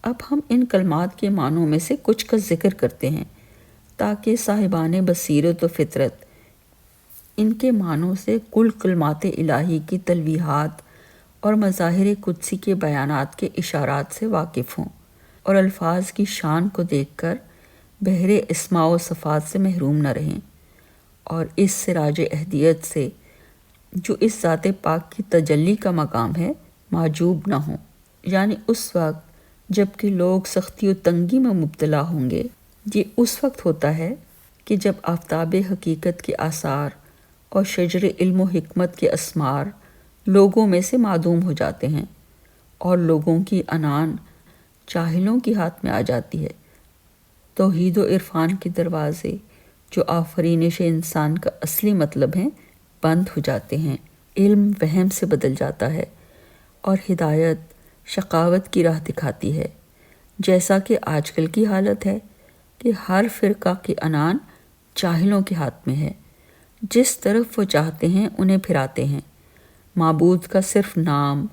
اب ہم ان کلمات کے معنوں میں سے کچھ کا ذکر کرتے ہیں تاکہ صاحبان بصیرت و فطرت ان کے معنوں سے کل کلمات الہی کی تلویحات اور مظاہر قدسی کے بیانات کے اشارات سے واقف ہوں اور الفاظ کی شان کو دیکھ کر بحر اسماء و صفات سے محروم نہ رہیں، اور اس سراج اہدیت سے جو اس ذات پاک کی تجلی کا مقام ہے معجوب نہ ہوں۔ یعنی اس وقت جب کہ لوگ سختی و تنگی میں مبتلا ہوں گے، یہ اس وقت ہوتا ہے کہ جب آفتاب حقیقت کے آثار اور شجر علم و حکمت کے اسمار لوگوں میں سے معدوم ہو جاتے ہیں اور لوگوں کی عنان جاہلوں کے ہاتھ میں آ جاتی ہے۔ توحید و عرفان کے دروازے جو آفرینش انسان کا اصلی مطلب ہیں بند ہو جاتے ہیں، علم وہم سے بدل جاتا ہے اور ہدایت شقاوت کی راہ دکھاتی ہے، جیسا کہ آج کل کی حالت ہے کہ ہر فرقہ کے عنان جاہلوں کے ہاتھ میں ہے، جس طرف وہ چاہتے ہیں انہیں پھراتے ہیں۔ معبود کا صرف نام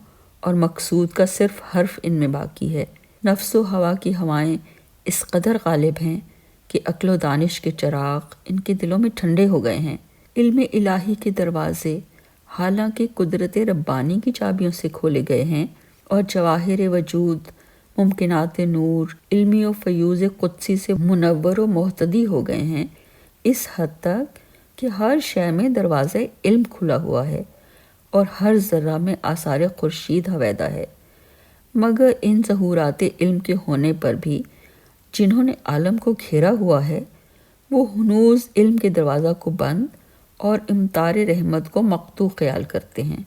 اور مقصود کا صرف حرف ان میں باقی ہے۔ نفس و ہوا کی ہوائیں اس قدر غالب ہیں کہ عقل و دانش کے چراغ ان کے دلوں میں ٹھنڈے ہو گئے ہیں۔ علم الہی کے دروازے حالانکہ قدرت ربانی کی چابیوں سے کھولے گئے ہیں اور جواہر وجود ممکنات نور علمی و فیوز قدسی سے منور و مہتدی ہو گئے ہیں، اس حد تک کہ ہر شے میں دروازہ علم کھلا ہوا ہے اور ہر ذرہ میں آثار خورشید ہویدا ہے۔ مگر ان ظہورات علم کے ہونے پر بھی جنہوں نے عالم کو گھیرا ہوا ہے، وہ ہنوز علم کے دروازہ کو بند اور امطار رحمت کو مقطوع خیال کرتے ہیں۔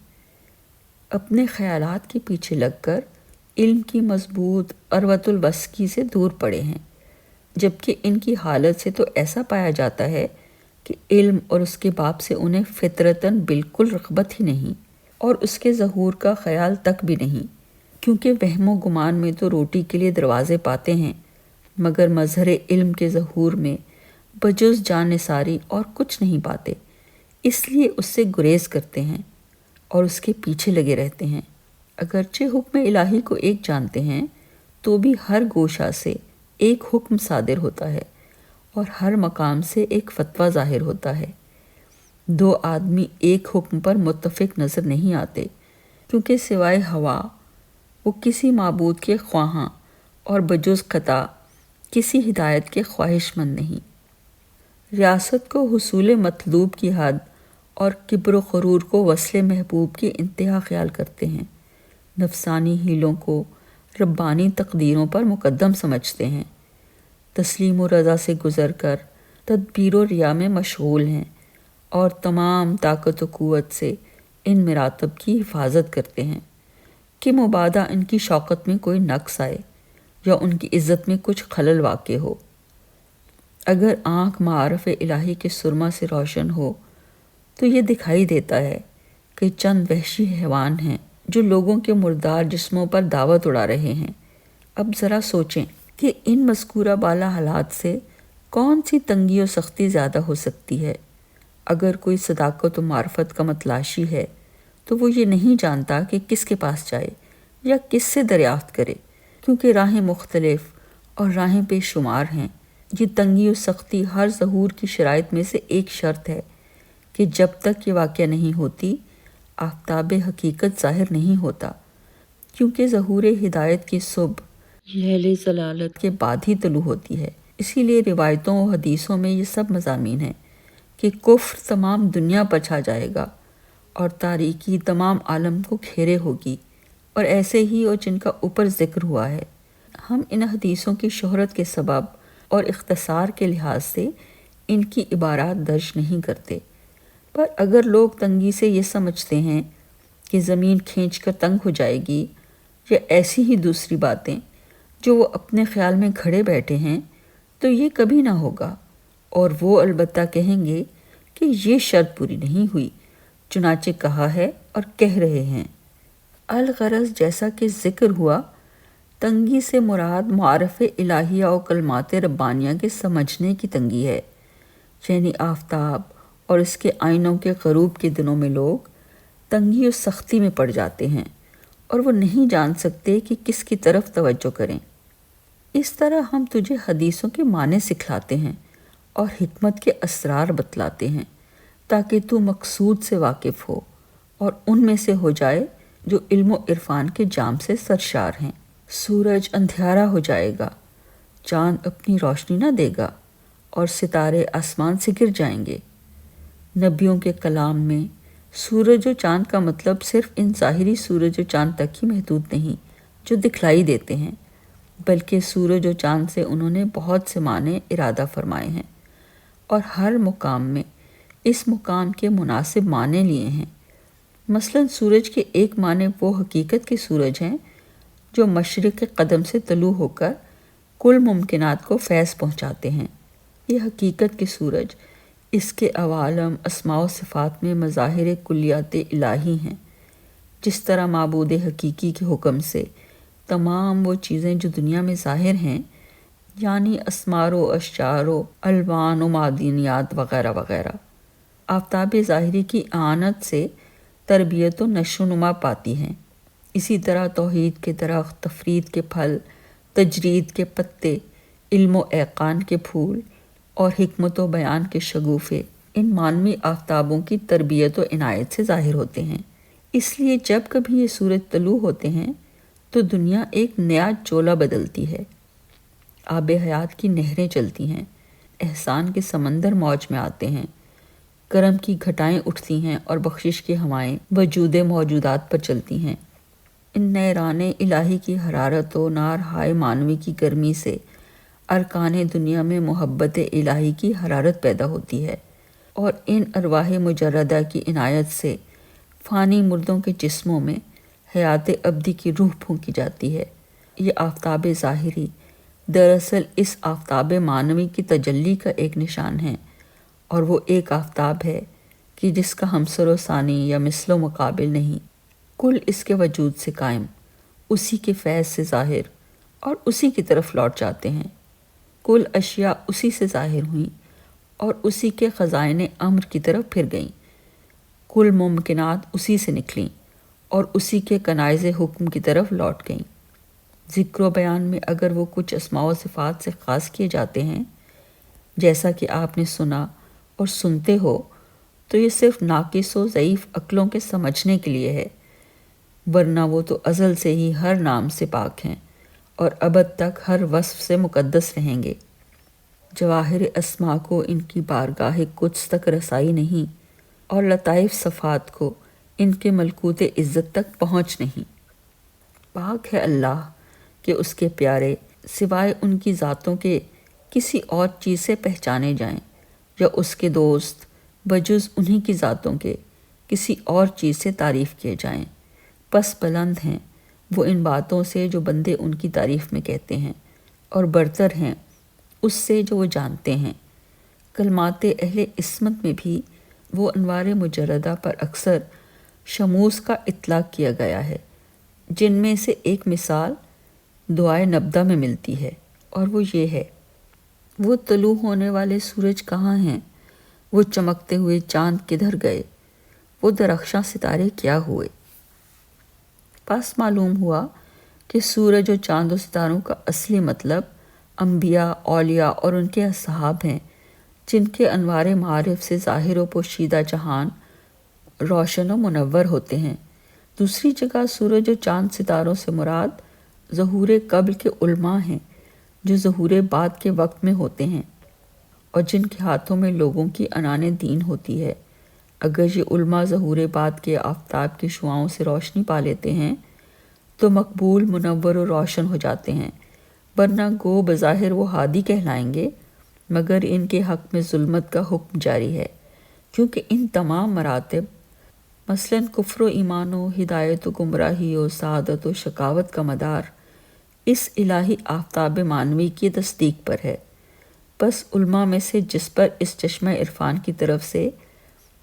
اپنے خیالات کے پیچھے لگ کر علم کی مضبوط عروۃ الوثقی سے دور پڑے ہیں، جبکہ ان کی حالت سے تو ایسا پایا جاتا ہے کہ علم اور اس کے باب سے انہیں فطرتاً بالکل رغبت ہی نہیں اور اس کے ظہور کا خیال تک بھی نہیں، کیونکہ وہم و گمان میں تو روٹی کے لیے دروازے پاتے ہیں، مگر مظہر علم کے ظہور میں بجز جان نثاری اور کچھ نہیں پاتے، اس لیے اس سے گریز کرتے ہیں اور اس کے پیچھے لگے رہتے ہیں۔ اگرچہ حکم الہی کو ایک جانتے ہیں تو بھی ہر گوشہ سے ایک حکم صادر ہوتا ہے اور ہر مقام سے ایک فتویٰ ظاہر ہوتا ہے۔ دو آدمی ایک حکم پر متفق نظر نہیں آتے، کیونکہ سوائے ہوا وہ کسی معبود کے خواہاں اور بجز خطا کسی ہدایت کے خواہش مند نہیں۔ ریاست کو حصول مطلوب کی حد اور کبر و غرور کو وصل محبوب کی انتہا خیال کرتے ہیں، نفسانی حیلوں کو ربانی تقدیروں پر مقدم سمجھتے ہیں، تسلیم و رضا سے گزر کر تدبیر و ریا میں مشغول ہیں اور تمام طاقت و قوت سے ان مراتب کی حفاظت کرتے ہیں کہ مبادا ان کی شوکت میں کوئی نقص آئے یا ان کی عزت میں کچھ خلل واقع ہو۔ اگر آنکھ معارف الہی کے سرما سے روشن ہو تو یہ دکھائی دیتا ہے کہ چند وحشی حیوان ہیں جو لوگوں کے مردار جسموں پر دعوت اڑا رہے ہیں۔ اب ذرا سوچیں کہ ان مذکورہ بالا حالات سے کون سی تنگی و سختی زیادہ ہو سکتی ہے؟ اگر کوئی صداقت و معرفت کا متلاشی ہے تو وہ یہ نہیں جانتا کہ کس کے پاس جائے یا کس سے دریافت کرے، کیونکہ راہیں مختلف اور راہیں بے شمار ہیں۔ یہ تنگی و سختی ہر ظہور کی شرائط میں سے ایک شرط ہے کہ جب تک یہ واقع نہیں ہوتی آفتاب حقیقت ظاہر نہیں ہوتا، کیونکہ ظہور ہدایت کی صبح لیل ضلالت کے بعد ہی طلوع ہوتی ہے۔ اسی لیے روایتوں و حدیثوں میں یہ سب مضامین ہیں کہ کفر تمام دنیا پر چھا جائے گا اور تاریکی تمام عالم کو گھیرے ہوگی، اور ایسے ہی اور جن کا اوپر ذکر ہوا ہے۔ ہم ان حدیثوں کی شہرت کے سبب اور اختصار کے لحاظ سے ان کی عبارات درج نہیں کرتے، پر اگر لوگ تنگی سے یہ سمجھتے ہیں کہ زمین کھینچ کر تنگ ہو جائے گی یا ایسی ہی دوسری باتیں جو وہ اپنے خیال میں کھڑے بیٹھے ہیں، تو یہ کبھی نہ ہوگا، اور وہ البتہ کہیں گے کہ یہ شرط پوری نہیں ہوئی، چنانچہ کہا ہے اور کہہ رہے ہیں۔ الغرض جیسا کہ ذکر ہوا، تنگی سے مراد معارف الہیہ و کلمات ربانیہ کے سمجھنے کی تنگی ہے، یعنی آفتاب اور اس کے آئینوں کے غروب کے دنوں میں لوگ تنگی و سختی میں پڑ جاتے ہیں اور وہ نہیں جان سکتے کہ کس کی طرف توجہ کریں۔ اس طرح ہم تجھے حدیثوں کے معنی سکھلاتے ہیں اور حکمت کے اسرار بتلاتے ہیں تاکہ تو مقصود سے واقف ہو اور ان میں سے ہو جائے جو علم و عرفان کے جام سے سرشار ہیں۔ سورج اندھیارا ہو جائے گا، چاند اپنی روشنی نہ دے گا اور ستارے آسمان سے گر جائیں گے۔ نبیوں کے کلام میں سورج و چاند کا مطلب صرف ان ظاہری سورج و چاند تک ہی محدود نہیں جو دکھلائی دیتے ہیں، بلکہ سورج و چاند سے انہوں نے بہت سے معنی ارادہ فرمائے ہیں اور ہر مقام میں اس مقام کے مناسب معنی لیے ہیں۔ مثلاً سورج کے ایک معنی وہ حقیقت کے سورج ہیں جو مشرق قدم سے طلوع ہو کر کل ممکنات کو فیض پہنچاتے ہیں۔ یہ حقیقت کے سورج اس کے عوالم، اسماء و صفات میں مظاہر کلیات الہی ہیں، جس طرح معبود حقیقی کے حکم سے تمام وہ چیزیں جو دنیا میں ظاہر ہیں، یعنی اسمار و اشجار و الوان و معدنیات وغیرہ وغیرہ، آفتاب ظاہری کی اعانت سے تربیت و نشو و نما پاتی ہیں۔ اسی طرح توحید کے درخت، تفرید کے پھل، تجرید کے پتے، علم و ایقان کے پھول اور حکمت و بیان کے شگوفے ان معنوی آفتابوں کی تربیت و عنایت سے ظاہر ہوتے ہیں۔ اس لیے جب کبھی یہ سورج طلوع ہوتے ہیں تو دنیا ایک نیا چولہ بدلتی ہے، آب حیات کی نہریں چلتی ہیں، احسان کے سمندر موج میں آتے ہیں، کرم کی گھٹائیں اٹھتی ہیں اور بخشش کی ہوائیں وجود موجودات پر چلتی ہیں۔ ان نیران الہی کی حرارت و نار ہائے معنوی کی گرمی سے ارکان دنیا میں محبت الہی کی حرارت پیدا ہوتی ہے اور ان ارواح مجردہ کی عنایت سے فانی مردوں کے جسموں میں حیات ابدی کی روح پھونکی جاتی ہے۔ یہ آفتاب ظاہری دراصل اس آفتاب معنوی کی تجلی کا ایک نشان ہے، اور وہ ایک آفتاب ہے کہ جس کا ہمسر و ثانی یا مثل و مقابل نہیں، کل اس کے وجود سے قائم، اسی کے فیض سے ظاہر اور اسی کی طرف لوٹ جاتے ہیں۔ کل اشیاء اسی سے ظاہر ہوئیں اور اسی کے خزائن امر کی طرف پھر گئیں، کل ممکنات اسی سے نکلیں اور اسی کے کنائز حکم کی طرف لوٹ گئیں۔ ذکر و بیان میں اگر وہ کچھ اسماء و صفات سے خاص کیے جاتے ہیں، جیسا کہ آپ نے سنا اور سنتے ہو، تو یہ صرف ناقص و ضعیف عقلوں کے سمجھنے کے لیے ہے، ورنہ وہ تو ازل سے ہی ہر نام سے پاک ہیں اور ابد تک ہر وصف سے مقدس رہیں گے۔ جواہر اسماء کو ان کی بارگاہ قدس تک رسائی نہیں اور لطائف صفات کو ان کے ملکوت عزت تک پہنچ نہیں۔ پاک ہے اللہ کہ اس کے پیارے سوائے ان کی ذاتوں کے کسی اور چیز سے پہچانے جائیں، یا اس کے دوست بجز انہی کی ذاتوں کے کسی اور چیز سے تعریف کیے جائیں۔ پس بلند ہیں وہ ان باتوں سے جو بندے ان کی تعریف میں کہتے ہیں، اور برتر ہیں اس سے جو وہ جانتے ہیں۔ کلمات اہل عصمت میں بھی وہ انوار مجردہ پر اکثر شموس کا اطلاق کیا گیا ہے، جن میں سے ایک مثال دعائے نبدہ میں ملتی ہے، اور وہ یہ ہے: وہ طلوع ہونے والے سورج کہاں ہیں؟ وہ چمکتے ہوئے چاند کدھر گئے؟ وہ درخشاں ستارے کیا ہوئے؟ پس معلوم ہوا کہ سورج و چاند و ستاروں کا اصلی مطلب انبیاء، اولیاء اور ان کے اصحاب ہیں، جن کے انوار معارف سے ظاہر و پوشیدہ جہان روشن و منور ہوتے ہیں۔ دوسری جگہ سورج و چاند ستاروں سے مراد ظہور قبل کے علماء ہیں، جو ظہور بعد کے وقت میں ہوتے ہیں اور جن کے ہاتھوں میں لوگوں کی عنان دین ہوتی ہے۔ اگر یہ علماء ظہور بعد کے آفتاب کی شعاؤں سے روشنی پا لیتے ہیں تو مقبول، منور و روشن ہو جاتے ہیں، ورنہ گو بظاہر وہ ہادی کہلائیں گے، مگر ان کے حق میں ظلمت کا حکم جاری ہے، کیونکہ ان تمام مراتب مثلاً کفر و ایمان و ہدایت و گمراہی و سعادت و شقاوت کا مدار اس الہی آفتاب معنوی کی تصدیق پر ہے۔ بس علماء میں سے جس پر اس چشمہ عرفان کی طرف سے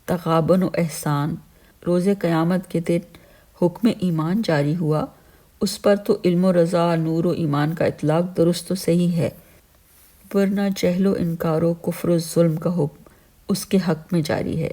تغابن و احسان روز قیامت کے دن حکم ایمان جاری ہوا، اس پر تو علم و رضا، نور و ایمان کا اطلاق درست و صحیح ہے، ورنہ جہل و انکار و کفر و ظلم کا حکم اس کے حق میں جاری ہے۔